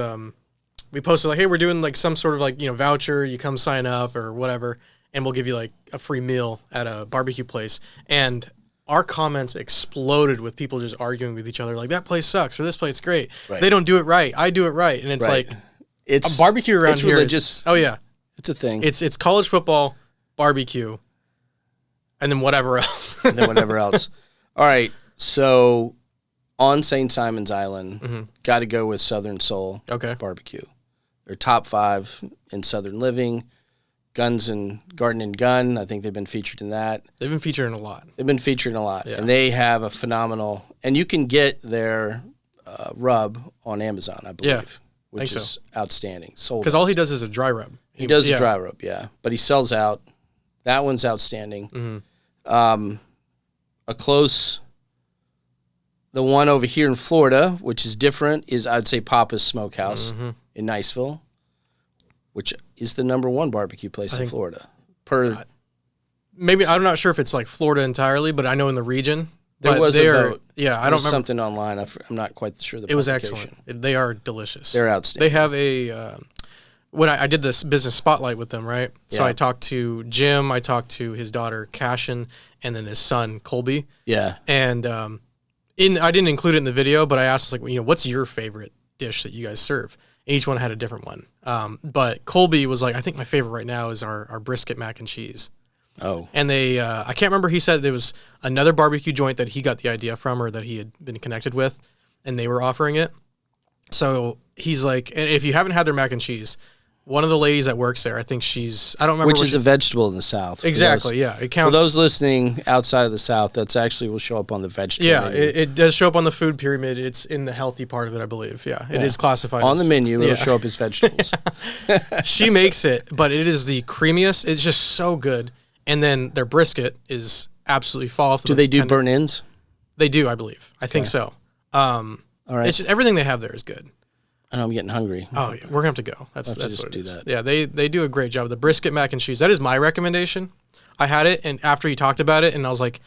we posted like, hey, we're doing like some sort of like, voucher. You come sign up or whatever, and we'll give you like a free meal at a barbecue place. And our comments exploded with people just arguing with each other, like, that place sucks or this place is great. Right. They don't do it right. I do it right. And it's like, it's a barbecue around here. Religious. Oh, yeah. It's a thing. It's college football, barbecue, and then whatever else. All right. So on St. Simon's Island, got to go with Southern Soul Barbecue. They're top 5 in Southern Living. Guns and Garden and Gun, I think they've been featured in that. They've been featured in a lot. Yeah. And they have a phenomenal, and you can get their rub on Amazon, I believe, which is outstanding. Because all he does is a dry rub. He does a dry rub, but he sells out. That one's outstanding. Mm-hmm. The one over here in Florida, which is different, is I'd say Papa's Smokehouse in Niceville, which is the #1 barbecue place in Florida. Maybe I'm not sure if it's like Florida entirely, but I know in the region there was a vote. Yeah, I don't remember something online. I'm not quite sure. It was excellent. They are delicious. They're outstanding. They have a when I did this business spotlight with them, right? So I talked to Jim, I talked to his daughter Cashin, and then his son Colby. Yeah, and I didn't include it in the video, but I asked, like, what's your favorite dish that you guys serve? Each one had a different one. But Colby was like, I think my favorite right now is our brisket mac and cheese. Oh. And they, I can't remember, he said there was another barbecue joint that he got the idea from or that he had been connected with, and they were offering it. So he's like, and if you haven't had their mac and cheese, one of the ladies that works there, I think I don't remember. Which is a vegetable in the South. Exactly, yeah. It counts. For those listening outside of the South, that's actually will show up on the vegetable menu. It does show up on the food pyramid. It's in the healthy part of it, I believe. Yeah, it is classified. On the menu, it'll show up as vegetables. She makes it, but it is the creamiest. It's just so good. And then their brisket is absolutely fall off. Do they do burnt ends? They do, I believe. I think so. All right. It's just, everything they have there is good. I know I'm getting hungry. Oh, yeah, we're going to have to go. That's what it is. That. Yeah, they do a great job. The brisket mac and cheese, that is my recommendation. I had it, and after he talked about it, and I was like,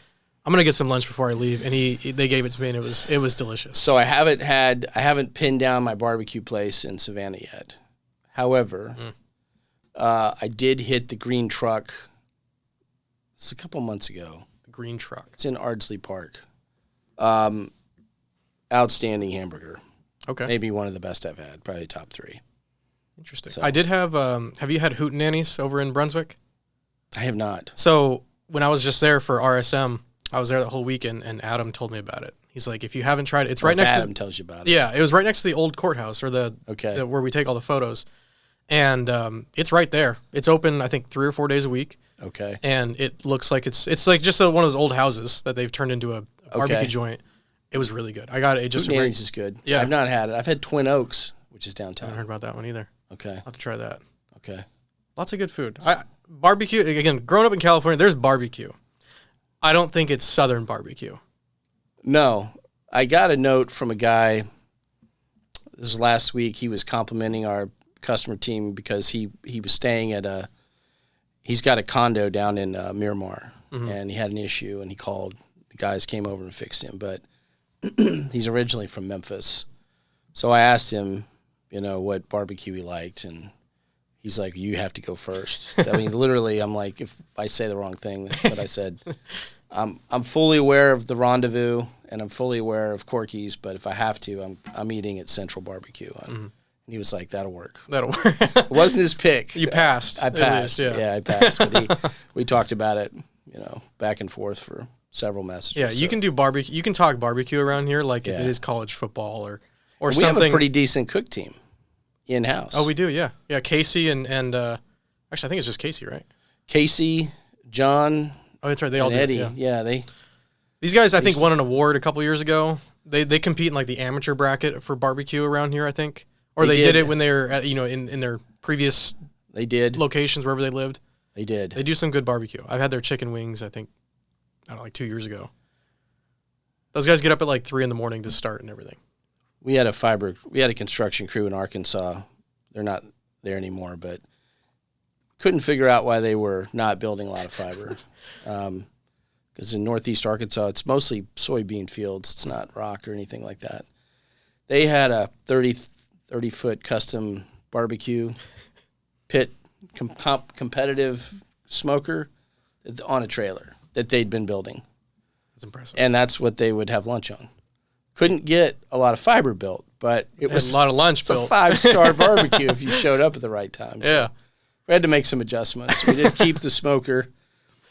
I'm going to get some lunch before I leave, and they gave it to me, and it was delicious. So I haven't pinned down my barbecue place in Savannah yet. However, I did hit the green truck. It's a couple months ago. The green truck. It's in Ardsley Park. Outstanding hamburger. Okay. Maybe one of the best I've had. Probably top 3. Interesting. So. I did have you had Hootenannies over in Brunswick? I have not. So when I was just there for RSM, I was there the whole weekend, and Adam told me about it. He's like, if you haven't tried it, it's right next to... Adam tells you about it. Yeah, it was right next to the old courthouse, or where we take all the photos. And it's right there. It's open, I think, 3 or 4 days a week. Okay. And it looks like it's like just one of those old houses that they've turned into a barbecue joint. It was really good. I got it. Hootenannies is good. Yeah. I've not had it. I've had Twin Oaks, which is downtown. I haven't heard about that one either. Okay. I'll have to try that. Okay. Lots of good food. Barbecue, again, growing up in California, there's barbecue. I don't think it's Southern barbecue. No. I got a note from a guy, this was last week, he was complimenting our customer team because he was staying at he's got a condo down in Miramar, and he had an issue, and he called. The guys came over and fixed him, but he's originally from Memphis. So I asked him, what barbecue he liked, and he's like, you have to go first. I mean, literally, I'm like, if I say the wrong thing, but I said, I'm fully aware of the Rendezvous, and I'm fully aware of Corky's, but if I have to, I'm eating at Central Barbecue. And he was like, that'll work. That'll work. It wasn't his pick. You passed. I passed. Yeah, I passed. But we talked about it, back and forth for several messages. Yeah, you can do barbecue. You can talk barbecue around here like if it is college football or we something. We have a pretty decent cook team in-house. Oh, we do, yeah. Yeah, Casey and actually, I think it's just Casey, right? Casey, John. Oh, that's right. They all do. Eddie. Yeah, these guys, I think, won an award a couple years ago. They compete in like the amateur bracket for barbecue around here, I think. Or they did it when they were at, in their previous locations, wherever they lived. They did. They do some good barbecue. I've had their chicken wings, I think, like 2 years ago. Those guys get up at like 3 a.m. to start and everything. We had a construction crew in Arkansas. They're not there anymore, but couldn't figure out why they were not building a lot of fiber. Because in northeast Arkansas, it's mostly soybean fields. It's not rock or anything like that. They had a 30-foot custom barbecue pit competitive smoker on a trailer that they'd been building. That's impressive. And that's what they would have lunch on. Couldn't get a lot of fiber built, but it was a lot of lunch built. It's a 5-star barbecue if you showed up at the right time. So yeah. We had to make some adjustments. We did keep the smoker.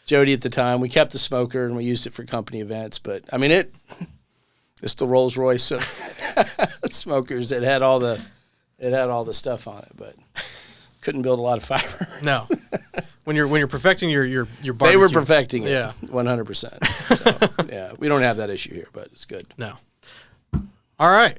Jody at the time, we kept the smoker and we used it for company events. But I mean, it's the Rolls Royce of smokers. It had all the stuff on it, but couldn't build a lot of fiber. No. When you're perfecting your barbecue. They were perfecting it. Yeah. 100%. So yeah, we don't have that issue here, but it's good. No. All right.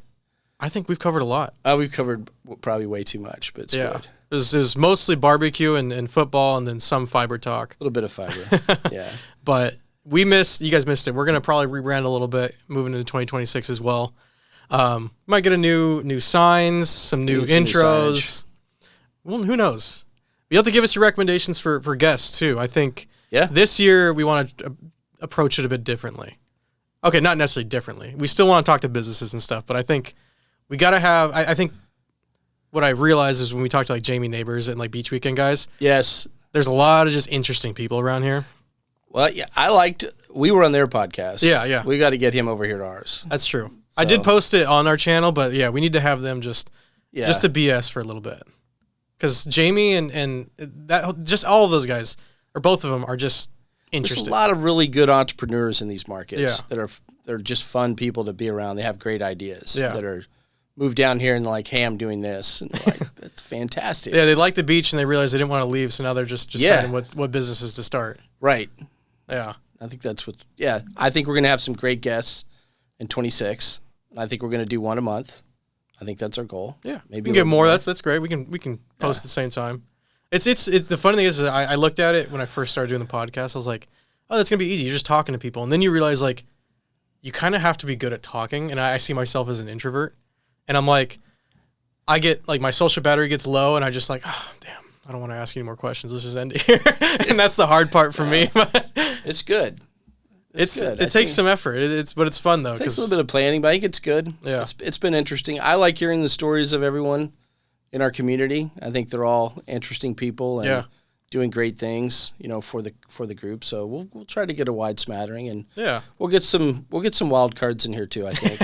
I think we've covered a lot. We've covered probably way too much, but it's good. It was mostly barbecue and football, and then some fiber talk. A little bit of fiber, yeah. But you guys missed it. We're going to probably rebrand a little bit, moving into 2026 as well. Might get a new signs, some new intros. Well, who knows? You'll have to give us your recommendations for guests, too. I think this year we want to approach it a bit differently. Okay, not necessarily differently. We still want to talk to businesses and stuff, but I think we got to have... I think what I realized is when we talk to like Jamie Neighbors and like Beach Weekend guys, yes, there's a lot of just interesting people around here. Well, yeah, we were on their podcast. Yeah. We got to get him over here to ours. That's true. So. I did post it on our channel, but yeah, we need to have them just to BS for a little bit. Because Jamie and that, just all of those guys, or both of them, are just interesting. There's a lot of really good entrepreneurs in these markets they're just fun people to be around. They have great ideas that are moved down here and like, hey, I'm doing this. And like, fantastic. Yeah, they liked the beach and they realized they didn't want to leave, so now they're just Yeah. deciding what businesses to start. Right. Yeah. I think that's I think we're going to have some great guests in 26. I think we're going to do one a month. I think that's our goal. Yeah. Maybe we can get more. That's great. We can post at the same time. It's the funny thing is I looked at it when I first started doing the podcast. I was like, oh, that's going to be easy. You're just talking to people. And then you realize like you kind of have to be good at talking. And I see myself as an introvert. And I'm like, I get like my social battery gets low and I just like, oh, damn. I don't want to ask you any more questions. Let's just end it here. And that's the hard part for me. But it's good. It's good. It takes some effort. But it's fun though. It takes a little bit of planning, but I think it's good. Yeah. It's been interesting. I like hearing the stories of everyone in our community. I think they're all interesting people and doing great things, for the group. So we'll try to get a wide smattering, and we'll get some wild cards in here too, I think.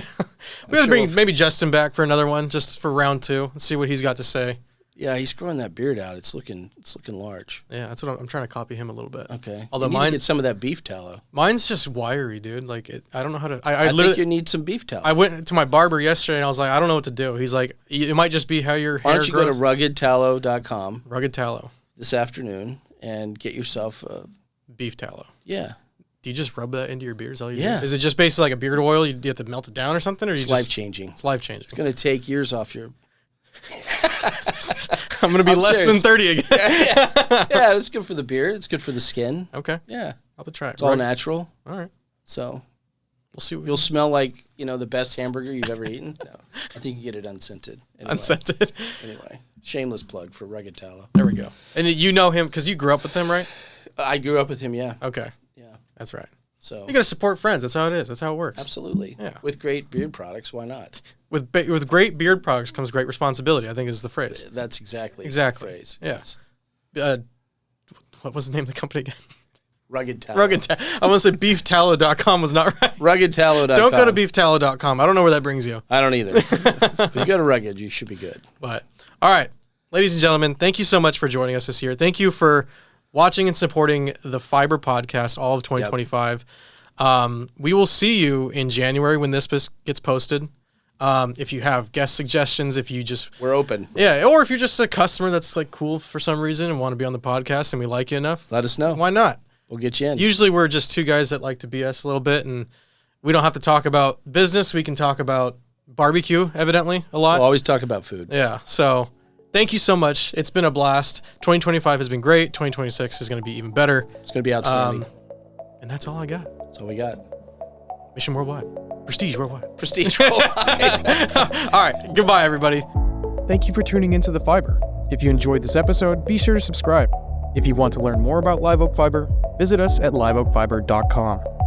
We gotta bring maybe Justin back for another one, just for round 2. Let's see what he's got to say. Yeah, he's growing that beard out. It's looking large. Yeah, that's what I'm trying to copy him a little bit. Okay. Although you need to get some of that beef tallow. Mine's just wiry, dude. Like I don't know how to. I think you need some beef tallow. I went to my barber yesterday and I was like, I don't know what to do. He's like, it might just be how your hair grows. Why don't you go to ruggedtallow.com Rugged Tallow this afternoon and get yourself a beef tallow. Yeah. Do you just rub that into your beard? Is all you do? Is it just basically like a beard oil? You have to melt it down or something? Or it's life-changing. It's life-changing. It's going to take years off your... I'm going to be less than 30 again. Yeah, it's good for the beard. It's good for the skin. Okay. Yeah. I'll have to try it. It's all natural. All right. So we'll see. You'll smell like, the best hamburger you've ever eaten. No, I think you get it unscented. Anyway. Unscented. Anyway, shameless plug for Rugged Tallow. There we go. And you know him because you grew up with him, right? I grew up with him, yeah. Okay. Yeah. That's right. So you got to support friends. That's how it is. That's how it works. Absolutely. Yeah. With great beard products, why not? With great beard products comes great responsibility, I think is the phrase. That's exactly the phrase. Yes. What was the name of the company again? Rugged Tallow. I want to say beeftallow.com was not right. Ruggedtallow.com. Don't go to beeftallow.com. I don't know where that brings you. I don't either. If you go to Rugged, you should be good. But all right, ladies and gentlemen, thank you so much for joining us this year. Thank you for watching and supporting the Fiber podcast all of 2025. Yep. We will see you in January when this gets posted. If you have guest suggestions, we're open. Yeah, or if you're just a customer that's like cool for some reason and want to be on the podcast and we like you enough, let us know. Why not? We'll get you in. Usually we're just two guys that like to BS a little bit, and we don't have to talk about business. We can talk about barbecue, evidently, a lot. We'll always talk about food. Yeah, so thank you so much. It's been a blast. 2025 has been great. 2026 is going to be even better. It's going to be outstanding. And that's all I got. That's all we got. Mission worldwide. Prestige worldwide. Prestige worldwide. All right. Goodbye, everybody. Thank you for tuning into The Fiber. If you enjoyed this episode, be sure to subscribe. If you want to learn more about LiveOak Fiber, visit us at liveoakfiber.com.